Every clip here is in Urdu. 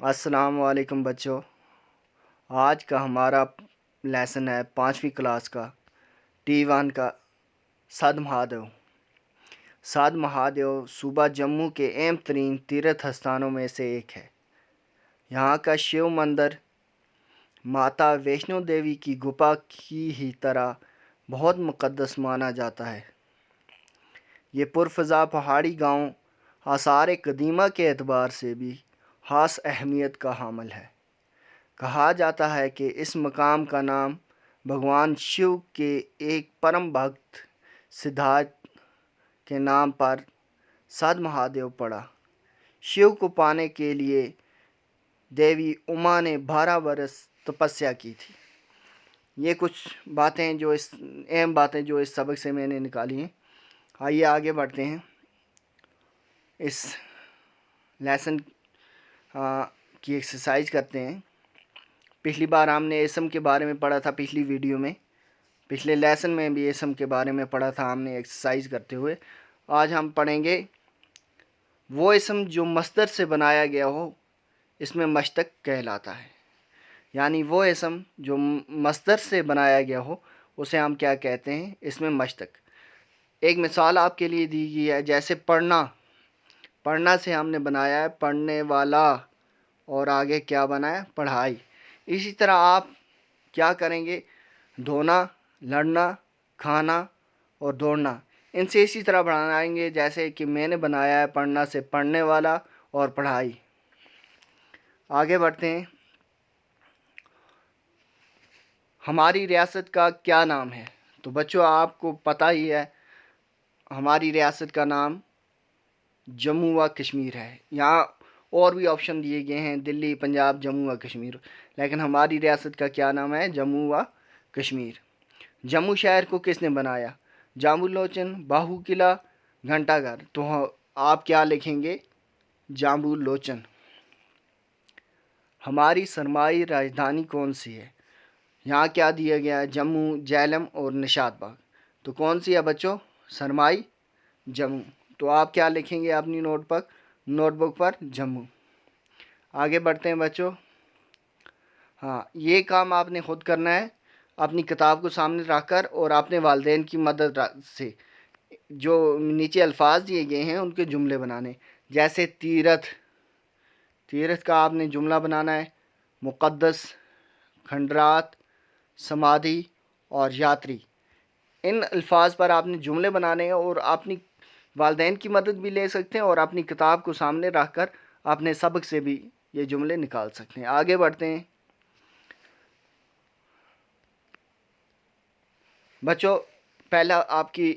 السلام علیکم بچوں، آج کا ہمارا لیسن ہے 5ویں کلاس کا T1 کا سد مہادیو۔ سد مہادیو صوبہ جموں کے اہم ترین تیرتھ استھانوں میں سے ایک ہے۔ یہاں کا شیو مندر ماتا ویشنو دیوی کی گپا کی ہی طرح بہت مقدس مانا جاتا ہے۔ یہ پرفضا پہاڑی گاؤں آثار قدیمہ کے اعتبار سے بھی خاص اہمیت کا حامل ہے۔ کہا جاتا ہے کہ اس مقام کا نام بھگوان شیو کے ایک پرم بھگت سدھارتھ کے نام پر سد مہادیو پڑا۔ شیو کو پانے کے لیے دیوی اما نے 12 برس تپسیا کی تھی۔ یہ کچھ باتیں اہم باتیں جو اس سبق سے میں نے نکالی ہیں۔ آئیے آگے بڑھتے ہیں، اس لیسن کی ایکسرسائز کرتے ہیں۔ پچھلی بار ہم نے اسم کے بارے میں پڑھا تھا، پچھلی ویڈیو میں، پچھلے لیسن میں بھی اسم کے بارے میں پڑھا تھا ہم نے ایکسرسائز کرتے ہوئے۔ آج ہم پڑھیں گے وہ اسم جو مصدر سے بنایا گیا ہو، اس میں مشتق کہلاتا ہے۔ یعنی وہ اسم جو مصدر سے بنایا گیا ہو اسے ہم کیا کہتے ہیں؟ اس میں مشتق۔ ایک مثال آپ کے لیے دی گئی ہے، جیسے پڑھنا۔ پڑھنا سے ہم نے بنایا ہے پڑھنے والا، اور آگے کیا بنایا؟ پڑھائی۔ اسی طرح آپ کیا کریں گے؟ دھونا، لڑنا، کھانا اور دوڑنا، ان سے اسی طرح بنائیں گے جیسے کہ میں نے بنایا ہے پڑھنا سے پڑھنے والا اور پڑھائی۔ آگے بڑھتے ہیں۔ ہماری ریاست کا کیا نام ہے؟ تو بچوں آپ کو پتہ ہی ہے، ہماری ریاست کا نام جموں و کشمیر ہے۔ یہاں اور بھی آپشن دیے گئے ہیں، دلی، پنجاب، جموں و کشمیر، لیکن ہماری ریاست کا کیا نام ہے؟ جموں و کشمیر۔ جموں شہر کو کس نے بنایا؟ جامو لوچن، باہو قلعہ، گھنٹہ گھر۔ تو آپ کیا لکھیں گے؟ جامو لوچن۔ ہماری سرمائی راجدھانی کون سی ہے؟ یہاں کیا دیا گیا ہے؟ جموں، جہلم اور نشاد باغ۔ تو کون سی ہے بچوں؟ سرمائی جموں۔ تو آپ کیا لکھیں گے اپنی نوٹ بک پر؟ جموں۔ آگے بڑھتے ہیں بچوں۔ یہ کام آپ نے خود کرنا ہے، اپنی کتاب کو سامنے رکھ کر اور اپنے والدین کی مدد سے۔ جو نیچے الفاظ دیے گئے ہیں ان کے جملے بنانے، جیسے تیرتھ کا آپ نے جملہ بنانا ہے، مقدس، کھنڈرات، سمادھی اور یاتری۔ ان الفاظ پر آپ نے جملے بنانے ہیں، اور اپنی والدین کی مدد بھی لے سکتے ہیں اور اپنی کتاب کو سامنے رکھ کر اپنے سبق سے بھی یہ جملے نکال سکتے ہیں۔ آگے بڑھتے ہیں بچوں۔ پہلا آپ کی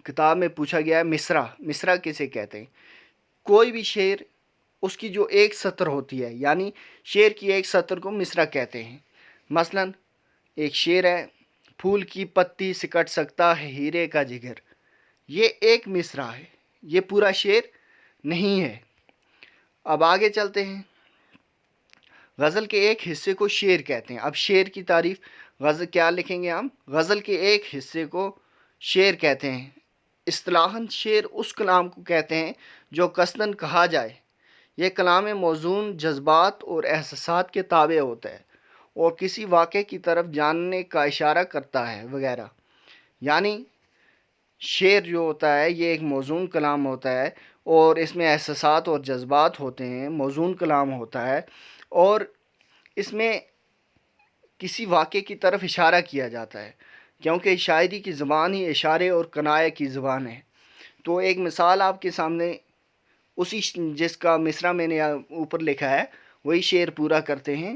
کتاب میں پوچھا گیا ہے مصرع۔ مصرع کسے کہتے ہیں؟ کوئی بھی شعر، اس کی جو ایک سطر ہوتی ہے، یعنی شعر کی ایک سطر کو مصرع کہتے ہیں۔ مثلا ایک شعر ہے، پھول کی پتی سکٹ سکتا ہے ہیرے کا جگر۔ یہ ایک مصرع ہے، یہ پورا شعر نہیں ہے۔ اب آگے چلتے ہیں۔ غزل کے ایک حصے کو شعر کہتے ہیں۔ اب شعر کی تعریف، غزل کیا لکھیں گے ہم؟ غزل کے ایک حصے کو شعر کہتے ہیں۔ اصطلاحاً شعر اس کلام کو کہتے ہیں جو قصداً کہا جائے۔ یہ کلام موزون جذبات اور احساسات کے تابع ہوتا ہے اور کسی واقعے کی طرف جاننے کا اشارہ کرتا ہے وغیرہ۔ یعنی شعر جو ہوتا ہے یہ ایک موزون کلام ہوتا ہے، اور اس میں احساسات اور جذبات ہوتے ہیں، موزون کلام ہوتا ہے، اور اس میں کسی واقعے کی طرف اشارہ کیا جاتا ہے، کیونکہ شاعری کی زبان ہی اشارے اور کنایہ کی زبان ہے۔ تو ایک مثال آپ کے سامنے، جس کا مصرع میں نے اوپر لکھا ہے وہی شعر پورا کرتے ہیں۔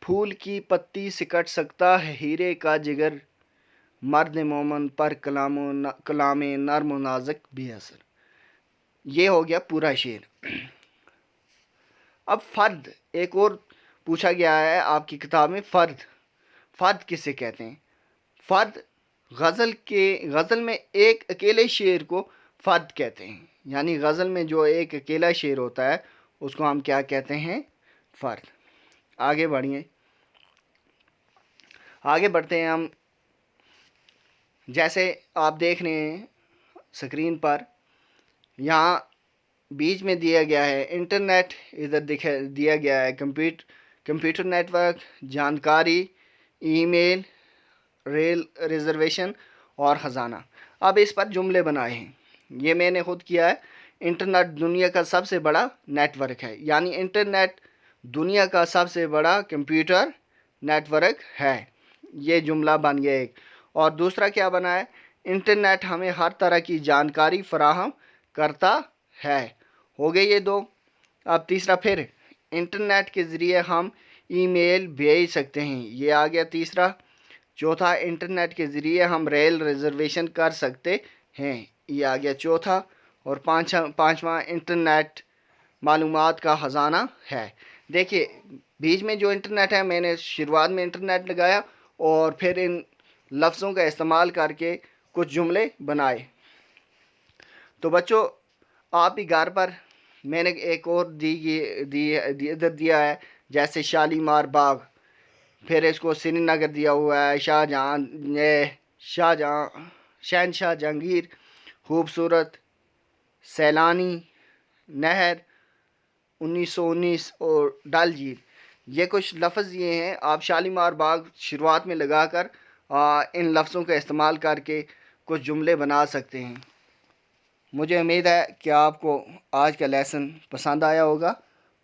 پھول کی پتی سکٹ سکتا ہے ہیرے کا جگر، مرد مومن پر کلام نرم و نازک بھی اثر۔ یہ ہو گیا پورا شعر۔ اب فرد، ایک اور پوچھا گیا ہے آپ کی کتاب میں، فرد کسے کہتے ہیں؟ فرد، غزل میں ایک اکیلے شعر کو فرد کہتے ہیں۔ یعنی غزل میں جو ایک اکیلا شعر ہوتا ہے اس کو ہم کیا کہتے ہیں؟ فرد۔ آگے بڑھتے ہیں ہم۔ جیسے آپ دیکھ رہے ہیں اسکرین پر، یہاں بیچ میں دیا گیا ہے انٹرنیٹ، ادھر دیا گیا ہے کمپیوٹر نیٹ ورک، جانکاری، ای میل، ریل ریزرویشن اور خزانہ۔ اب اس پر جملے بنائے ہیں، یہ میں نے خود کیا ہے۔ انٹرنیٹ دنیا کا سب سے بڑا نیٹ ورک ہے، یعنی انٹرنیٹ دنیا کا سب سے بڑا کمپیوٹر نیٹ ورک ہے۔ یہ جملہ بن گیا ایک۔ اور دوسرا کیا بنا ہے؟ انٹرنیٹ ہمیں ہر طرح کی جانکاری فراہم کرتا ہے۔ ہو گئے یہ دو۔ اب تیسرا پھر انٹرنیٹ کے ذریعے ہم ای میل بھیج سکتے ہیں، یہ آ گیا تیسرا۔ چوتھا انٹرنیٹ کے ذریعے ہم ریل ریزرویشن کر سکتے ہیں، یہ آ گیا چوتھا۔ اور پانچواں انٹرنیٹ معلومات کا خزانہ ہے۔ دیکھیے بیچ میں جو انٹرنیٹ ہے، میں نے شروعات میں انٹرنیٹ لگایا اور پھر ان لفظوں کا استعمال کر کے کچھ جملے بنائے۔ تو بچوں آپ بھی گھر پر، میں نے ایک اور ادھر دیا ہے، جیسے شالیمار باغ، پھر اس کو سری نگر دیا ہوا ہے، شہنشاہ جہانگیر، خوبصورت، سیلانی، نہر، 1919 اور ڈل جھیل۔ یہ کچھ لفظ یہ ہیں، آپ شالیمار باغ شروعات میں لگا کر ان لفظوں کا استعمال کر کے کچھ جملے بنا سکتے ہیں۔ مجھے امید ہے کہ آپ کو آج کا لیسن پسند آیا ہوگا،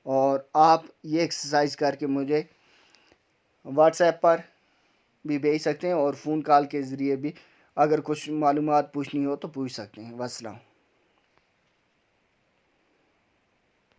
اور آپ یہ ایکسرسائز کر کے مجھے واٹس ایپ پر بھی بھیج سکتے ہیں، اور فون کال کے ذریعے بھی اگر کچھ معلومات پوچھنی ہو تو پوچھ سکتے ہیں۔ والسلام۔